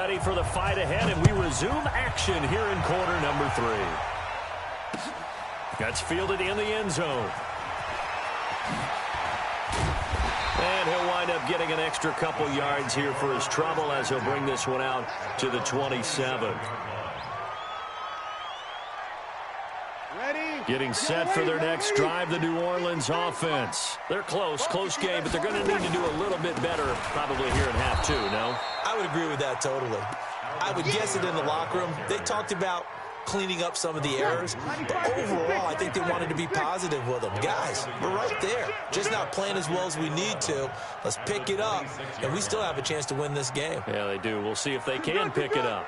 ready for the fight ahead, and we resume action here in quarter number 3. That's fielded in the end zone. And he'll wind up getting an extra couple yards here for his trouble as he'll bring this one out to the 27. Getting set for their next drive, the New Orleans offense. They're close game, but they're going to need to do a little bit better probably here in half 2, no? I would agree with that totally. I would guess it in the locker room. They talked about cleaning up some of the errors, but overall, I think they wanted to be positive with them. Guys, we're right there. Just not playing as well as we need to. Let's pick it up, and we still have a chance to win this game. Yeah, they do. We'll see if they can pick it up.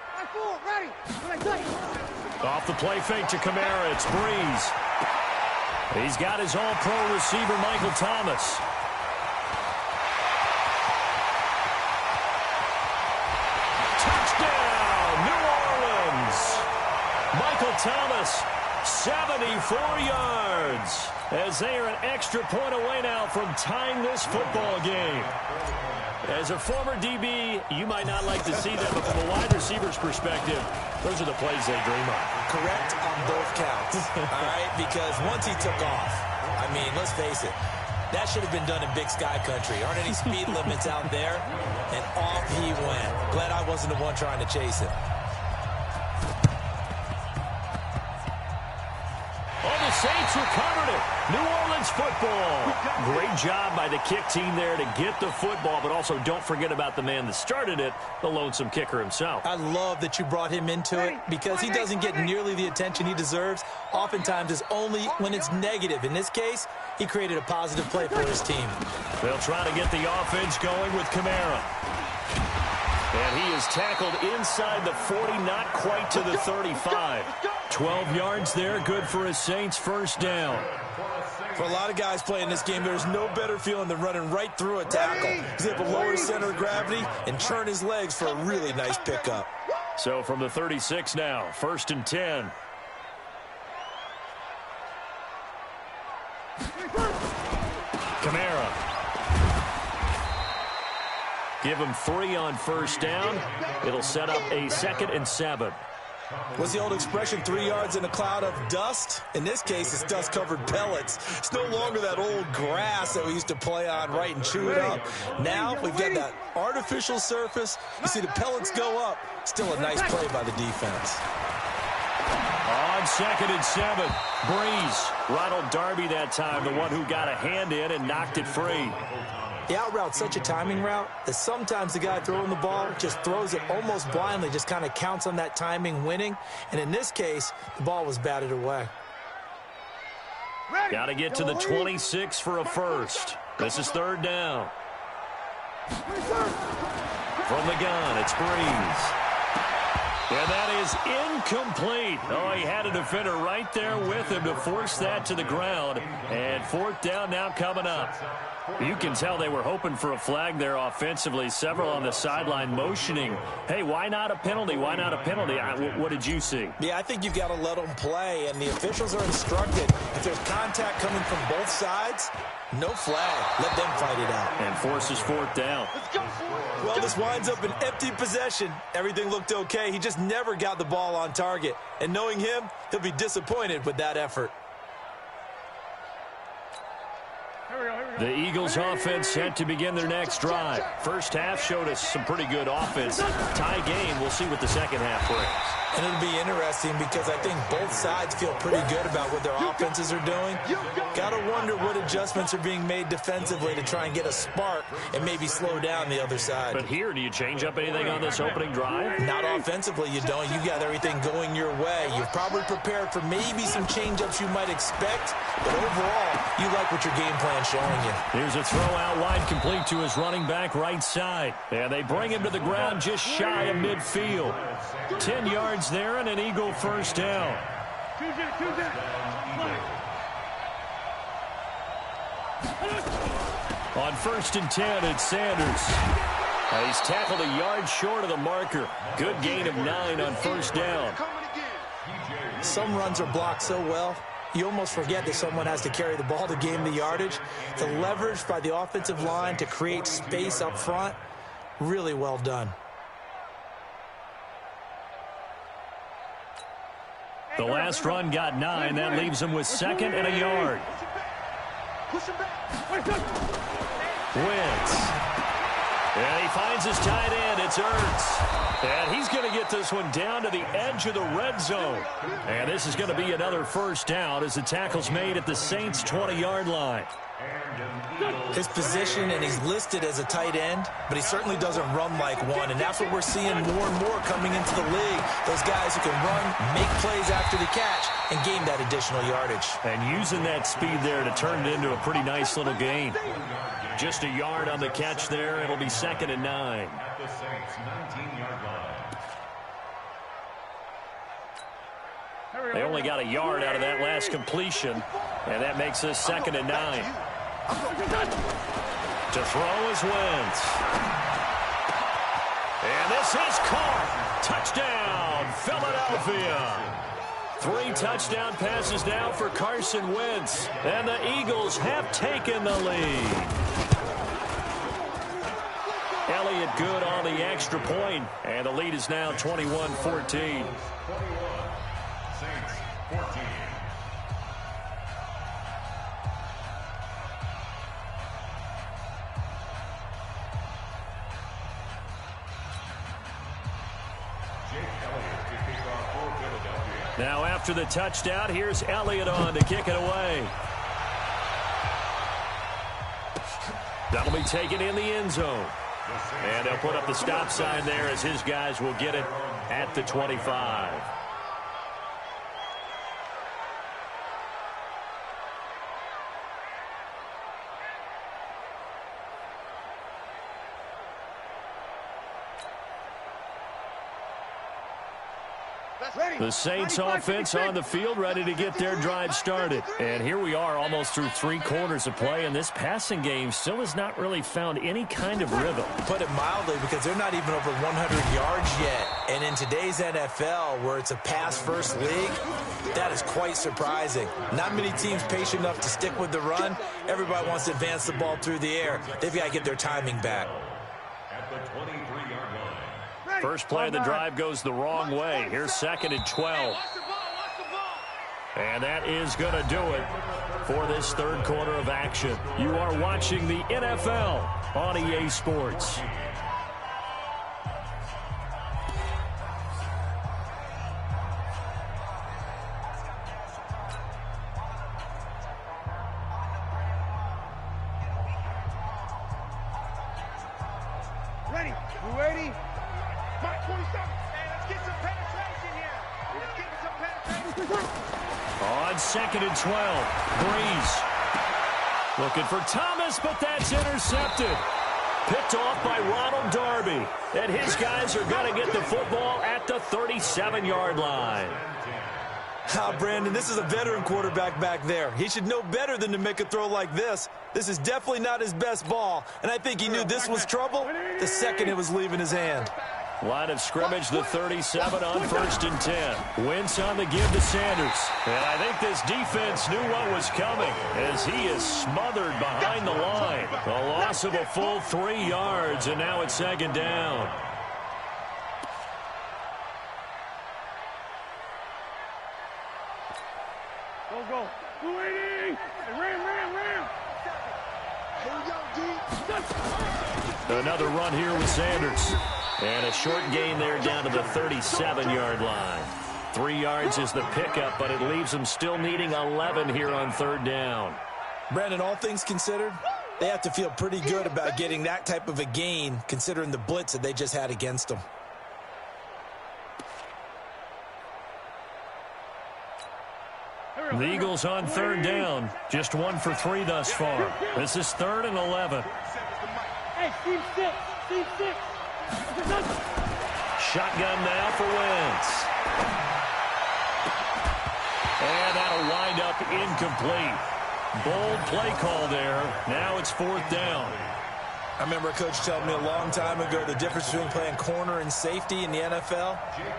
Off the play fake to Kamara, it's Breeze. He's got his all-pro receiver, Michael Thomas. Touchdown, New Orleans. Michael Thomas, 74 yards. As they are an extra point away now from tying this football game. As a former DB, you might not like to see that, but from a wide receiver's perspective, those are the plays they dream of. Correct on both counts, all right? Because once he took off, I mean, let's face it, that should have been done in Big Sky Country. Aren't any speed limits out there? And off he went. Glad I wasn't the one trying to chase him. The Saints recovered it. New Orleans football. Great job by the kick team there to get the football, but also don't forget about the man that started it, the lonesome kicker himself. I love that you brought him into it because he doesn't get nearly the attention he deserves. Oftentimes it's only when it's negative. In this case, he created a positive play for his team. They'll try to get the offense going with Kamara. And he is tackled inside the 40, not quite to the 35. 12 yards there, good for a Saints first down. For a lot of guys playing this game, there's no better feeling than running right through a tackle. He's able to lower his center of gravity and turn his legs for a really nice pickup. So from the 36 now, 1st and 10. Kamara. Give him 3 on first down. It'll set up a 2nd and 7. What's the old expression, 3 yards in a cloud of dust? In this case, it's dust-covered pellets. It's no longer that old grass that we used to play on, right, and chew it up. Now we've got that artificial surface. You see the pellets go up. Still a nice play by the defense. On 2nd and 7, Breeze. Ronald Darby that time, the one who got a hand in and knocked it free. The out route's such a timing route that sometimes the guy throwing the ball just throws it almost blindly, just kind of counts on that timing winning. And in this case, the ball was batted away. Got to get to the 26 for a first. This is 3rd down. From the gun, it's Breeze. And that is incomplete. Oh, he had a defender right there with him to force that to the ground. And 4th down now coming up. You can tell they were hoping for a flag there offensively. Several on the sideline motioning. Hey, why not a penalty? Why not a penalty? What did you see? Yeah, I think you've got to let them play, and the officials are instructed. If there's contact coming from both sides, no flag. Let them fight it out. And forces 4th down. Well, this winds up an empty possession. Everything looked okay. He just never got the ball on target. And knowing him, he'll be disappointed with that effort. The Eagles offense set to begin their next drive. First half showed us some pretty good offense. Tie game, we'll see what the second half brings. And it'll be interesting because I think both sides feel pretty good about what their offenses are doing. Got to wonder what adjustments are being made defensively to try and get a spark and maybe slow down the other side. But here, do you change up anything on this opening drive? Not offensively, you don't. You got everything going your way. You're probably prepared for maybe some change-ups you might expect, but overall, you like what your game plan's showing you. Here's a throw out wide complete to his running back right side. And they bring him to the ground just shy of midfield. 10 yards there and an Eagle first down. On 1st and 10, it's Sanders. He's tackled a yard short of the marker. Good gain of 9 on first down. Some runs are blocked so well, you almost forget that someone has to carry the ball to gain the yardage. The leverage by the offensive line to create space up front, really well done. The last run got 9. That leaves him with 2nd and a yard. Wentz. And he finds his tight end. It's Ertz. And he's going to get this one down to the edge of the red zone. And this is going to be another first down as the tackle's made at the Saints' 20-yard line. His position, and he's listed as a tight end, but he certainly doesn't run like one, and that's what we're seeing more and more coming into the league. Those guys who can run, make plays after the catch, and gain that additional yardage. And using that speed there to turn it into a pretty nice little gain. Just a yard on the catch there. It'll be 2nd and 9. At the Saints' 19-yard line. They only got a yard out of that last completion, and that makes this 2nd and 9. To throw is Wentz. And this is caught. Touchdown, Philadelphia. 3 touchdown passes now for Carson Wentz. And the Eagles have taken the lead. Elliott good on the extra point, and the lead is now 21-14. 21, Saints 14. Now after the touchdown, here's Elliott on to kick it away. That'll be taken in the end zone. And they'll put up the stop sign there as his guys will get it at the 25. The Saints offense on the field, ready to get their drive started. And here we are almost through 3 quarters of play, and this passing game still has not really found any kind of rhythm. Put it mildly, because they're not even over 100 yards yet. And in today's NFL, where it's a pass-first league, that is quite surprising. Not many teams patient enough to stick with the run. Everybody wants to advance the ball through the air. They've got to get their timing back. At the 23-yard line. First play of the drive goes the wrong way. Here's 2nd and 12. And that is going to do it for this third quarter of action. You are watching the NFL on EA Sports. Ready? You ready? Mark 27. Hey, let's get some penetration here. Let's get some penetration. On 2nd and 12, Breeze looking for Thomas, but that's intercepted. Picked off by Ronald Darby. And his guys are going to get the football at the 37-yard line. Brandon, this is a veteran quarterback back there. He should know better than to make a throw like this. This is definitely not his best ball, and I think he knew this was trouble the second it was leaving his hand. Line of scrimmage, the 37 on 1st and 10. Wentz on the give to Sanders. And I think this defense knew what was coming as he is smothered behind the line. A loss of a full 3 yards, and now it's 2nd down. Go. 280. Ram. Here we go, D. Another run here with Sanders. And a short gain there down to the 37-yard line. 3 yards is the pickup, but it leaves them still needing 11 here on 3rd down. Brandon, all things considered, they have to feel pretty good about getting that type of a gain, considering the blitz that they just had against them. The Eagles on 3rd down. Just 1 for 3 thus far. This is 3rd and 11. Hey, Steve 6. Shotgun now for Wentz. And that'll wind up incomplete. Bold play call there. Now it's 4th down. I remember a coach telling me a long time ago the difference between playing corner and safety in the NFL.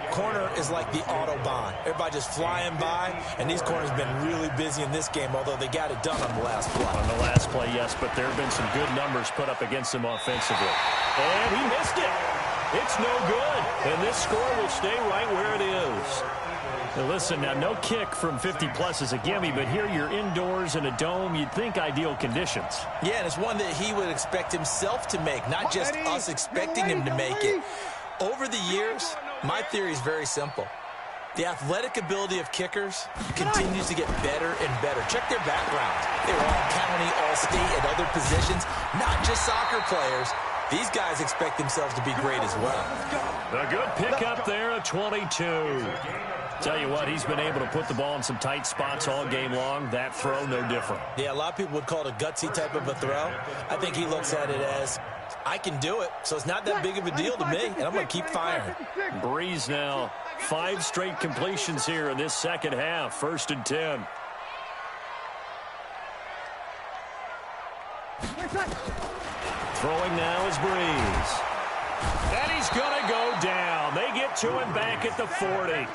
Corner is like the Autobahn. Everybody just flying by, and these corners have been really busy in this game, although they got it done on the last play. On the last play, yes, but there have been some good numbers put up against him offensively. And he missed it. It's no good, and this score will stay right where it is. Now listen, now no kick from 50-plus is a gimme, but here you're indoors in a dome. You'd think ideal conditions. Yeah, and it's one that he would expect himself to make, not just us expecting him to make it. Over the years, my theory is very simple. The athletic ability of kickers continues to get better and better. Check their backgrounds. They were all county, all state, and other positions, not just soccer players. These guys expect themselves to be great as well. A good pickup there at 22. Tell you what, he's been able to put the ball in some tight spots all game long. That throw, no different. Yeah, a lot of people would call it a gutsy type of a throw. I think he looks at it as, I can do it, so it's not that big of a deal to me, and I'm going to keep firing. Breeze now, 5 straight completions here in this second half. 1st and 10. Throwing now is Breeze. And he's going to go down. They get to him back at the 40.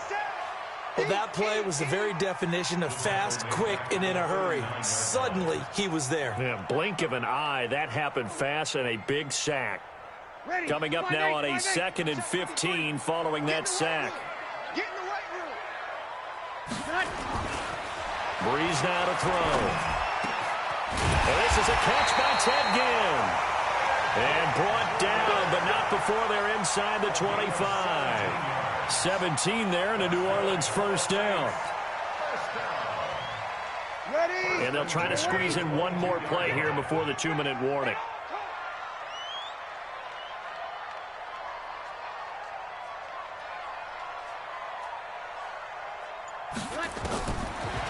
Well, that play was the very definition of fast, quick, and in a hurry. Suddenly, he was there. Yeah, blink of an eye. That happened fast and a big sack. Coming up now on a 2nd and 15 following that sack. Get in the right room. Breeze now to throw. And this is a catch by Ted Ginn. And brought down, but not before they're inside the 25. 17 there and a New Orleans first down. Ready? And they'll try to squeeze in one more play here before the 2-minute warning.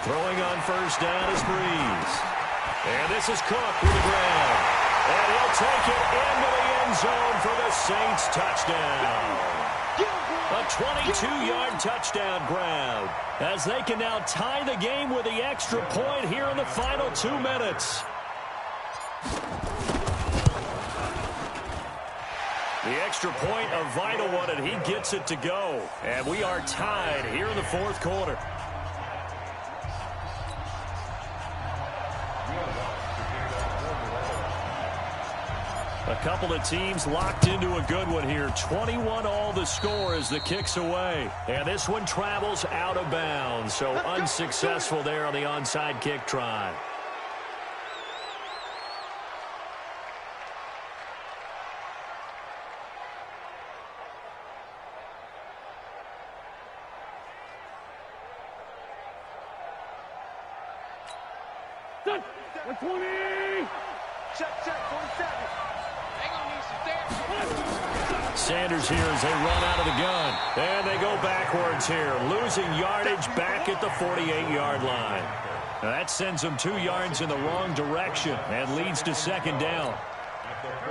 Throwing on first down is Breeze. And this is Cook with the grab. And he'll take it into the end zone for the Saints touchdown. A 22-yard touchdown grab, as they can now tie the game with the extra point here in the final 2 minutes. The extra point, a vital one, and he gets it to go. And we are tied here in the 4th quarter. A couple of teams locked into a good one here. 21 all the score as the kick's away. And this one travels out of bounds. So unsuccessful there on the onside kick try. Check, 27. Sanders here as they run out of the gun. And they go backwards here, losing yardage back at the 48-yard line. Now that sends them 2 yards in the wrong direction and leads to 2nd down.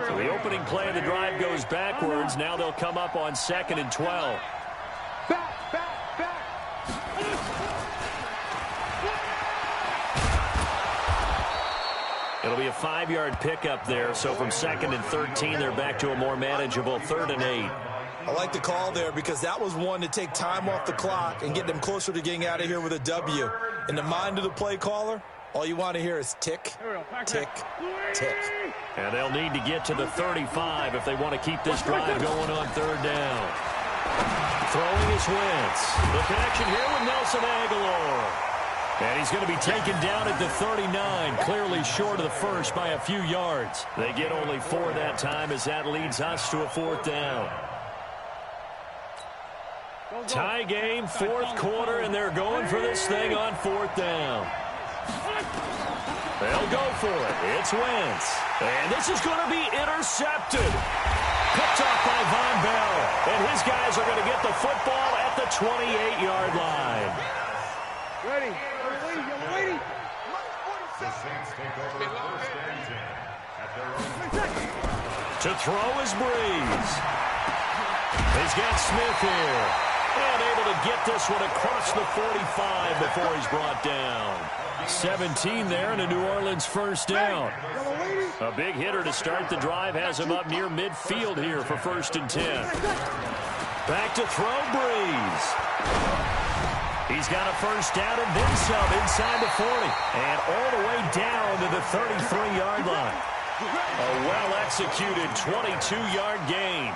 So the opening play of the drive goes backwards. Now they'll come up on 2nd and 12. Back. It'll be a 5-yard pickup there. So from 2nd and 13, they're back to a more manageable 3rd and 8. I like the call there because that was one to take time off the clock and get them closer to getting out of here with a W. In the mind of the play caller, all you want to hear is tick, tick, tick. And they'll need to get to the 35 if they want to keep this drive going on 3rd down. Throwing is Wentz. The connection here with Nelson Aguilar. And he's going to be taken down at the 39, clearly short of the first by a few yards. They get only 4 that time as that leads us to a 4th down. Tie game, 4th quarter, and they're going for this thing on 4th down. They'll go for it. It's Wentz. And this is going to be intercepted. Picked off by Von Bell. And his guys are going to get the football at the 28-yard line. Ready. The Saints take over 1st and 10 at their own. To throw is Breeze. He's got Smith here. And able to get this one across the 45 before he's brought down. 17 there and a New Orleans first down. A big hitter to start the drive has him up near midfield here for 1st and 10. Back to throw, Breeze. He's got a first down and then some inside the 40. And all the way down to the 33-yard line. A well-executed 22-yard gain.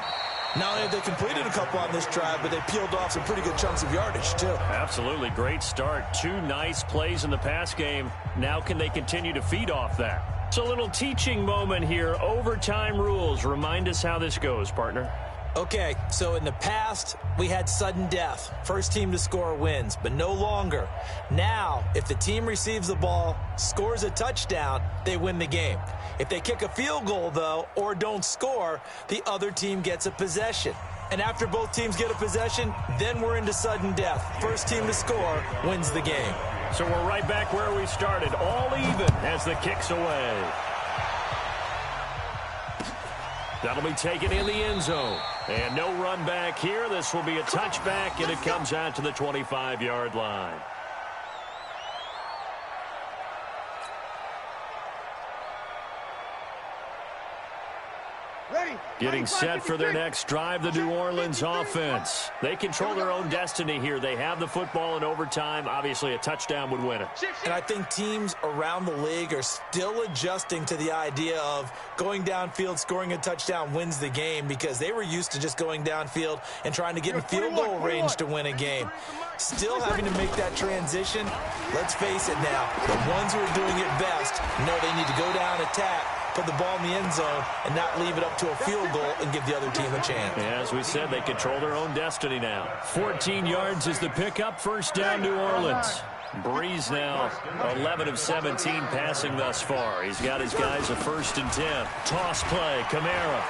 Not only have they completed a couple on this drive, but they peeled off some pretty good chunks of yardage, too. Absolutely. Great start. 2 nice plays in the pass game. Now can they continue to feed off that? So a little teaching moment here. Overtime rules. Remind us how this goes, partner. Okay, so in the past, we had sudden death. First team to score wins, but no longer. Now, if the team receives the ball, scores a touchdown, they win the game. If they kick a field goal, though, or don't score, the other team gets a possession. And after both teams get a possession, then we're into sudden death. First team to score wins the game. So we're right back where we started, all even as the kick's away. That'll be taken in the end zone. And no run back here. This will be a touchback, and it comes out to the 25-yard line. Getting set for their next drive, the New Orleans offense. They control their own destiny here. They have the football in overtime. Obviously, a touchdown would win it. And I think teams around the league are still adjusting to the idea of going downfield, scoring a touchdown wins the game, because they were used to just going downfield and trying to get in field goal range to win a game. Still having to make that transition. Let's face it now, the ones who are doing it best know they need to go down, attack, put the ball in the end zone, and not leave it up to a field goal and give the other team a chance. Yeah, as we said, they control their own destiny now. 14 yards is the pickup. First down, New Orleans. Breeze now 11 of 17 passing thus far. He's got his guys a 1st and 10. Toss play, Kamara.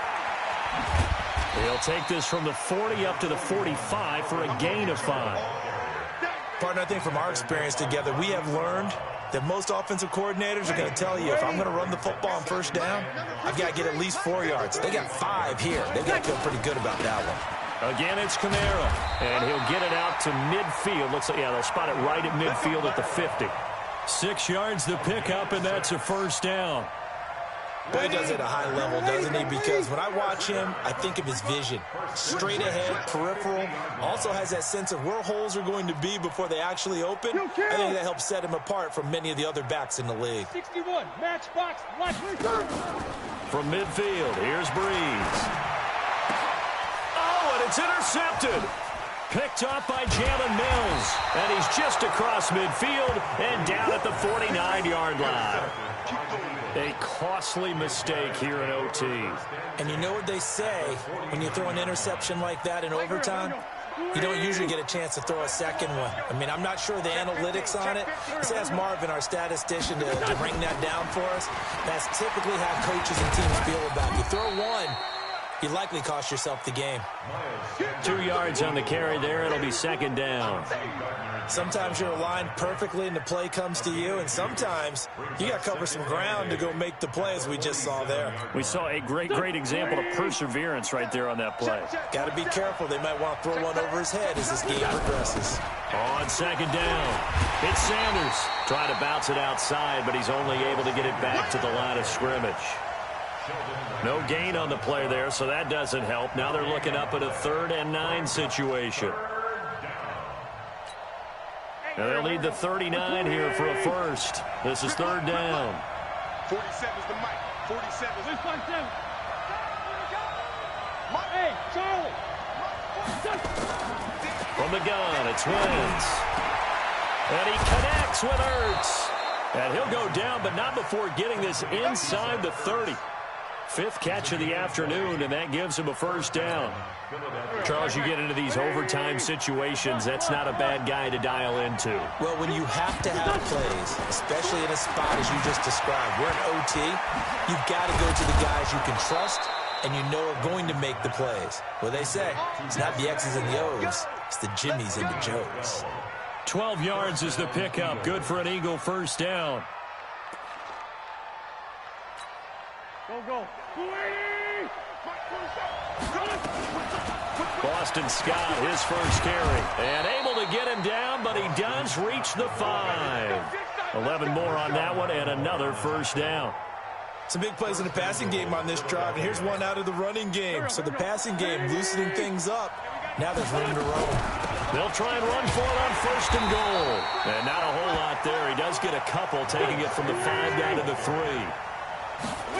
He'll take this from the 40 up to the 45 for a gain of 5. Partner, I think from our experience together, we have learned that most offensive coordinators are going to tell you, if I'm going to run the football on first down, I've got to get at least 4 yards. They got 5 here. They've got to feel pretty good about that one. Again, it's Kamara, and he'll get it out to midfield. Looks like, yeah, they'll spot it right at midfield at the 50. 6 yards the pickup, and that's a first down. Boy, he does it at a high level, doesn't he? Because when I watch him, I think of his vision. Straight ahead, peripheral. Also has that sense of where holes are going to be before they actually open. I think that helps set him apart from many of the other backs in the league. 61, matchbox, left return. From midfield, here's Breeze. Oh, and it's intercepted. Picked up by Jalen Mills. And he's just across midfield and down at the 49-yard line. A costly mistake here in OT. And you know what they say, when you throw an interception like that in overtime, you don't usually get a chance to throw a second one. I mean, I'm not sure the analytics on it. Let's ask Marvin, our statistician, to bring that down for us. That's typically how coaches and teams feel about it. You throw one, you likely cost yourself the game. 2 yards on the carry there. It'll be 2nd down. Sometimes you're aligned perfectly and the play comes to you, and sometimes you got to cover some ground to go make the play, as we just saw there. We saw a great example of perseverance right there on that play. Got to be careful. They might want to throw one over his head as this game progresses. On 2nd down, it's Sanders. Trying to bounce it outside, but he's only able to get it back to the line of scrimmage. No gain on the play there, so that doesn't help. Now they're looking up at a 3rd and 9 situation. Now they'll need the 39 here for a first. This is 3rd down. 47's the mic. 47. Hey, Charlie. From the gun, it's Wentz. And he connects with Ertz. And he'll go down, but not before getting this inside the 30. 5th catch of the afternoon, and that gives him a 1st down. Charles, you get into these overtime situations, that's not a bad guy to dial into. Well, when you have to have plays, especially in a spot as you just described, we're in OT, you've got to go to the guys you can trust and you know are going to make the plays. Well, they say, it's not the X's and the O's, it's the Jimmies and the Joes. 12 yards is the pickup. Good for an Eagle 1st down. Go. Boston Scott, his 1st carry. And able to get him down, but he does reach the 5. 11 more on that one, and another 1st down. Some big plays in the passing game on this drive, and here's one out of the running game. So the passing game loosening things up. Now there's room to roam. They'll try and run for it on 1st and goal. And not a whole lot there. He does get a couple, taking it from the 5 down to the 3.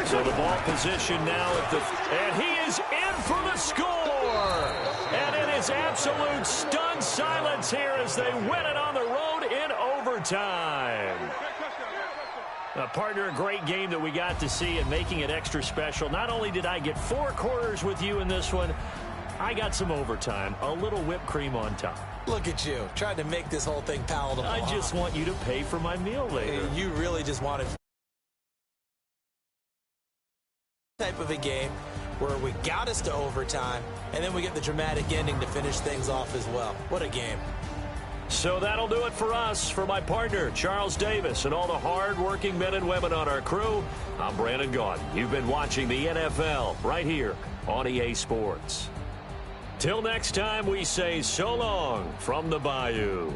So the ball position now at the And he is in for the score. And it is absolute stunned silence here as they win it on the road in overtime. Partner, a great game that we got to see and making it extra special. Not only did I get 4 quarters with you in this one, I got some overtime, a little whipped cream on top. Look at you, trying to make this whole thing palatable. I just want you to pay for my meal later. You really just wanted type of a game where we got us to overtime, and then we get the dramatic ending to finish things off as well. What a game. So that'll do it for us. For my partner, Charles Davis, and all the hard-working men and women on our crew, I'm Brandon Gaudin. You've been watching the NFL right here on EA Sports. Till next time, we say so long from the Bayou.